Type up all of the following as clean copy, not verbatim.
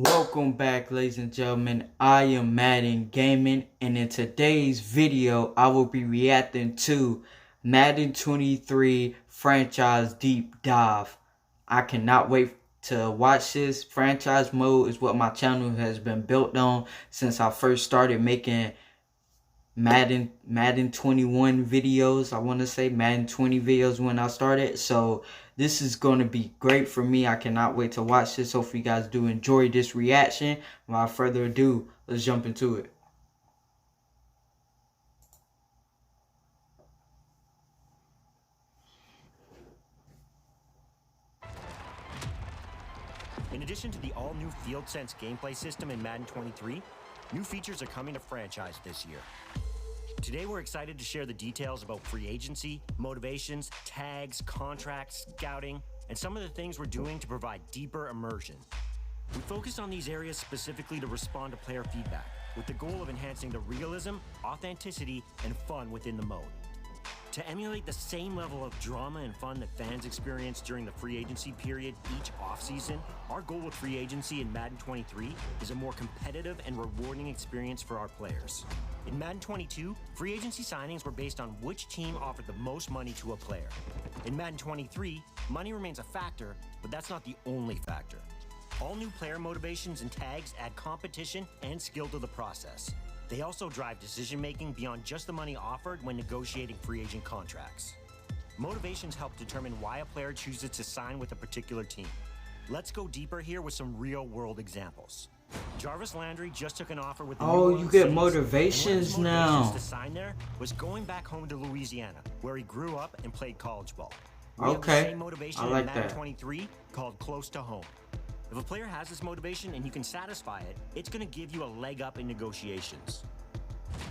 Welcome back, ladies and gentlemen. I am Madden Gaming, and in today's video, I will be reacting to Madden 23 Franchise Deep Dive. I cannot wait to watch this. Franchise mode is what my channel has been built on since I first started making Madden 21 videos. I want to say Madden 20 videos when I started. So this is going to be great for me. I cannot wait to watch this. Hopefully you guys do enjoy this reaction. Without further ado, let's jump into it. In addition to the all-new Field Sense gameplay system in Madden 23, new features are coming to franchise this year. Today we're excited to share the details about free agency, motivations, tags, contracts, scouting, and some of the things we're doing to provide deeper immersion. We focused on these areas specifically to respond to player feedback, with the goal of enhancing the realism, authenticity, and fun within the mode. To emulate the same level of drama and fun that fans experience during the free agency period each offseason, our goal with free agency in Madden 23 is a more competitive and rewarding experience for our players. In Madden 22, free agency signings were based on which team offered the most money to a player. In Madden 23, money remains a factor, but that's not the only factor. All new player motivations and tags add competition and skill to the process. They also drive decision-making beyond just the money offered when negotiating free agent contracts. Motivations help determine why a player chooses to sign with a particular team. Let's go deeper here with some real-world examples. Jarvis Landry just took an offer with the New Orleans You get Saints, motivations and one of his now. motivations to sign there was going back home to Louisiana, where he grew up and played college ball. We have the Okay, same motivation I like in Madden that. 23 called close to home. If a player has this motivation and you can satisfy it, it's going to give you a leg up in negotiations.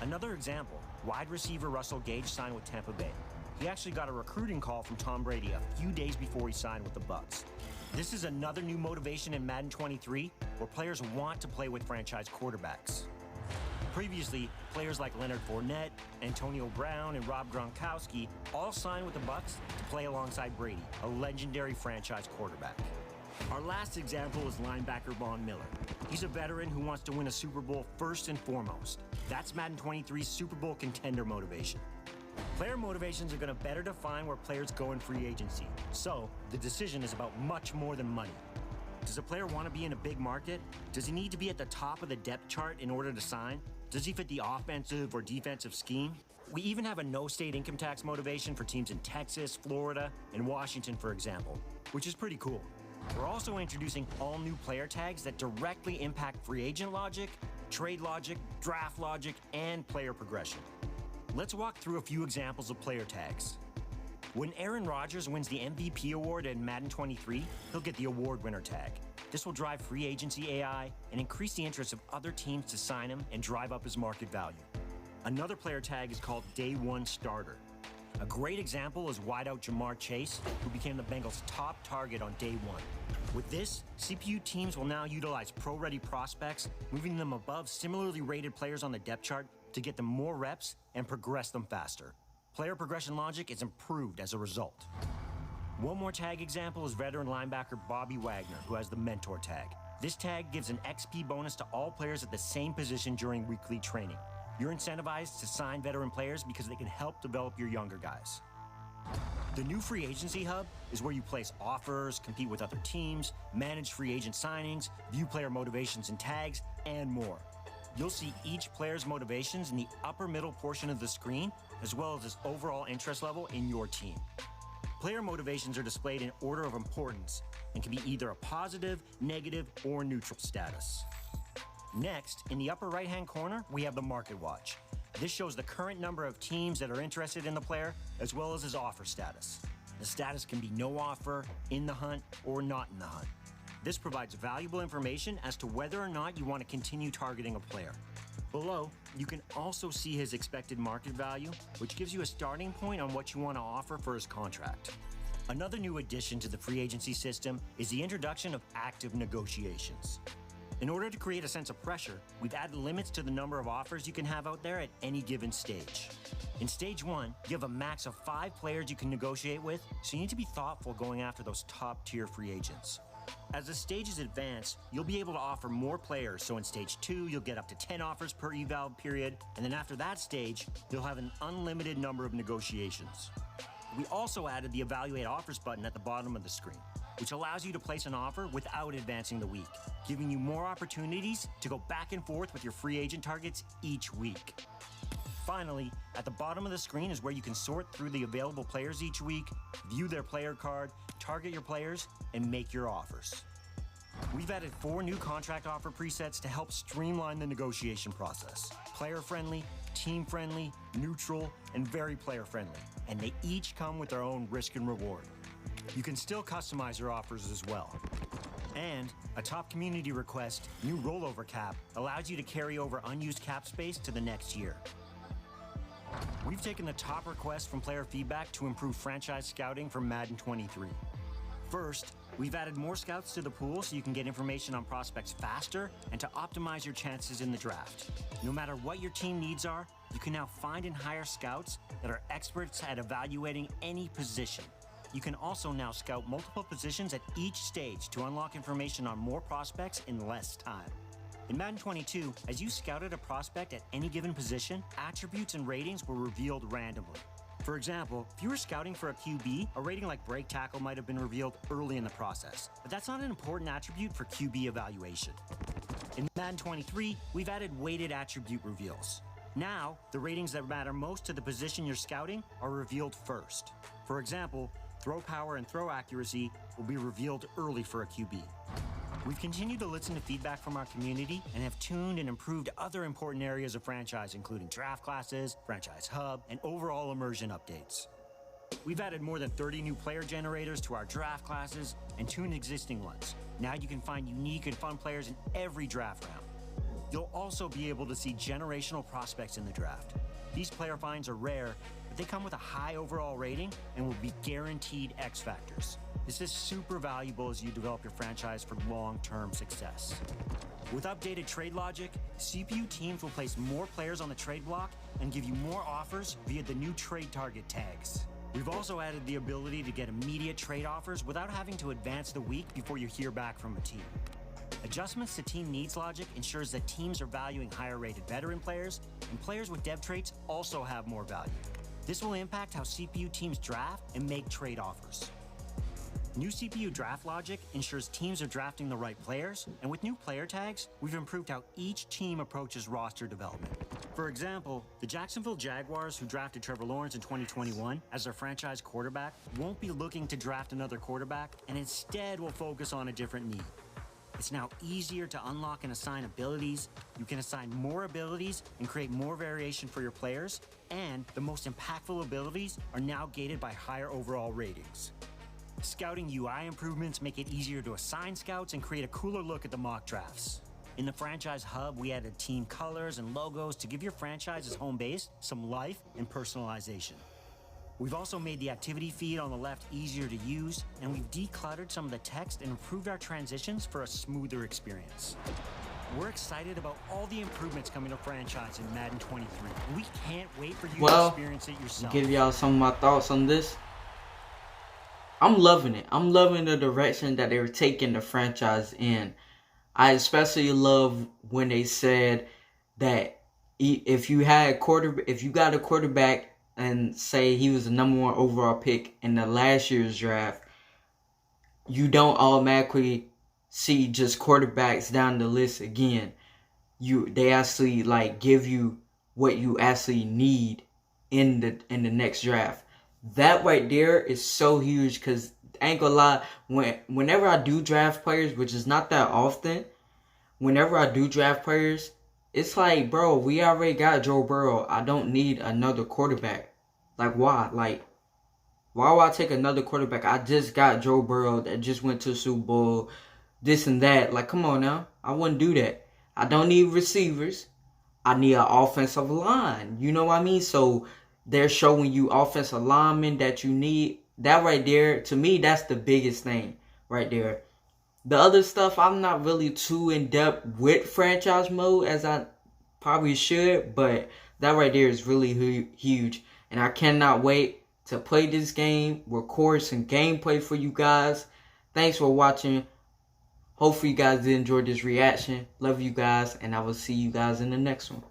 Another example, wide receiver Russell Gage signed with Tampa Bay. He actually got a recruiting call from Tom Brady a few days before he signed with the Bucs. This is another new motivation in Madden 23 where players want to play with franchise quarterbacks. Previously, players like Leonard Fournette, Antonio Brown, and Rob Gronkowski all signed with the Bucs to play alongside Brady, a legendary franchise quarterback. Our last example is linebacker Von Miller. He's a veteran who wants to win a Super Bowl first and foremost. That's Madden 23's Super Bowl contender motivation. Player motivations are going to better define where players go in free agency. So, the decision is about much more than money. Does a player want to be in a big market? Does he need to be at the top of the depth chart in order to sign? Does he fit the offensive or defensive scheme? We even have a no-state income tax motivation for teams in Texas, Florida, and Washington, for example, which is pretty cool. We're also introducing all new player tags that directly impact free agent logic, trade logic, draft logic, and player progression. Let's walk through a few examples of player tags. When Aaron Rodgers wins the MVP award in Madden 23, he'll get the award winner tag. This will drive free agency AI and increase the interest of other teams to sign him and drive up his market value. Another player tag is called Day One Starter. A great example is wideout Jamar Chase, who became the Bengals' top target on day one. With this, CPU teams will now utilize pro-ready prospects, moving them above similarly rated players on the depth chart to get them more reps and progress them faster. Player progression logic is improved as a result. One more tag example is veteran linebacker Bobby Wagner, who has the Mentor tag. This tag gives an XP bonus to all players at the same position during weekly training. You're incentivized to sign veteran players because they can help develop your younger guys. The new free agency hub is where you place offers, compete with other teams, manage free agent signings, view player motivations and tags, and more. You'll see each player's motivations in the upper middle portion of the screen, as well as his overall interest level in your team. Player motivations are displayed in order of importance and can be either a positive, negative, or neutral status. Next, in the upper right-hand corner, we have the Market Watch. This shows the current number of teams that are interested in the player, as well as his offer status. The status can be no offer, in the hunt, or not in the hunt. This provides valuable information as to whether or not you want to continue targeting a player. Below, you can also see his expected market value, which gives you a starting point on what you want to offer for his contract. Another new addition to the free agency system is the introduction of active negotiations. In order to create a sense of pressure, we've added limits to the number of offers you can have out there at any given stage. In stage 1, you have a max of 5 players you can negotiate with, so you need to be thoughtful going after those top-tier free agents. As the stages advance, you'll be able to offer more players, so in Stage 2, you'll get up to 10 offers per eval period, and then after that stage, you'll have an unlimited number of negotiations. We also added the Evaluate Offers button at the bottom of the screen, which allows you to place an offer without advancing the week, giving you more opportunities to go back and forth with your free agent targets each week. Finally, at the bottom of the screen is where you can sort through the available players each week, view their player card, target your players, and make your offers. We've added 4 new contract offer presets to help streamline the negotiation process. Player-friendly, team-friendly, neutral, and very player-friendly. And they each come with their own risk and reward. You can still customize your offers as well. And a top community request, new rollover cap, allows you to carry over unused cap space to the next year. We've taken the top requests from player feedback to improve franchise scouting for Madden 23. First, we've added more scouts to the pool so you can get information on prospects faster and to optimize your chances in the draft. No matter what your team needs are, you can now find and hire scouts that are experts at evaluating any position. You can also now scout multiple positions at each stage to unlock information on more prospects in less time. In Madden 22, as you scouted a prospect at any given position, attributes and ratings were revealed randomly. For example, if you were scouting for a QB, a rating like break tackle might have been revealed early in the process, but that's not an important attribute for QB evaluation. In Madden 23, we've added weighted attribute reveals. Now, the ratings that matter most to the position you're scouting are revealed first. For example, throw power and throw accuracy will be revealed early for a QB. We've continued to listen to feedback from our community and have tuned and improved other important areas of franchise, including draft classes, franchise hub, and overall immersion updates. We've added more than 30 new player generators to our draft classes and tuned existing ones. Now you can find unique and fun players in every draft round. You'll also be able to see generational prospects in the draft. These player finds are rare, but they come with a high overall rating and will be guaranteed X factors. This is super valuable as you develop your franchise for long-term success. With updated trade logic, CPU teams will place more players on the trade block and give you more offers via the new trade target tags. We've also added the ability to get immediate trade offers without having to advance the week before you hear back from a team. Adjustments to team needs logic ensures that teams are valuing higher-rated veteran players, and players with dev traits also have more value. This will impact how CPU teams draft and make trade offers. New CPU draft logic ensures teams are drafting the right players, and with new player tags, we've improved how each team approaches roster development. For example, the Jacksonville Jaguars, who drafted Trevor Lawrence in 2021 as their franchise quarterback, won't be looking to draft another quarterback and instead will focus on a different need. It's now easier to unlock and assign abilities. You can assign more abilities and create more variation for your players, and the most impactful abilities are now gated by higher overall ratings. Scouting UI improvements make it easier to assign scouts and create a cooler look at the mock drafts. In the franchise hub, we added team colors and logos to give your franchise's home base some life and personalization. We've also made the activity feed on the left easier to use, and we've decluttered some of the text and improved our transitions for a smoother experience. We're excited about all the improvements coming to franchise in Madden 23. We can't wait for you to experience it yourself. Give y'all some of my thoughts on this. I'm loving it. I'm loving the direction that they were taking the franchise in. I especially love when they said that if you got a quarterback and say he was the #1 overall pick in the last year's draft, you don't automatically see just quarterbacks down the list again. They actually give you what you actually need in the next draft. That right there is so huge, because I ain't gonna lie, whenever I do draft players, which is not that often, whenever I do draft players, it's like, bro, we already got Joe Burrow. I don't need another quarterback. Why? Why would I take another quarterback? I just got Joe Burrow that just went to the Super Bowl, this and that. Come on now. I wouldn't do that. I don't need receivers. I need an offensive line. You know what I mean? So they're showing you offensive linemen that you need. That right there, to me, that's the biggest thing right there. The other stuff, I'm not really too in-depth with franchise mode as I probably should, but that right there is really huge. And I cannot wait to play this game, record some gameplay for you guys. Thanks for watching. Hopefully you guys did enjoy this reaction. Love you guys, and I will see you guys in the next one.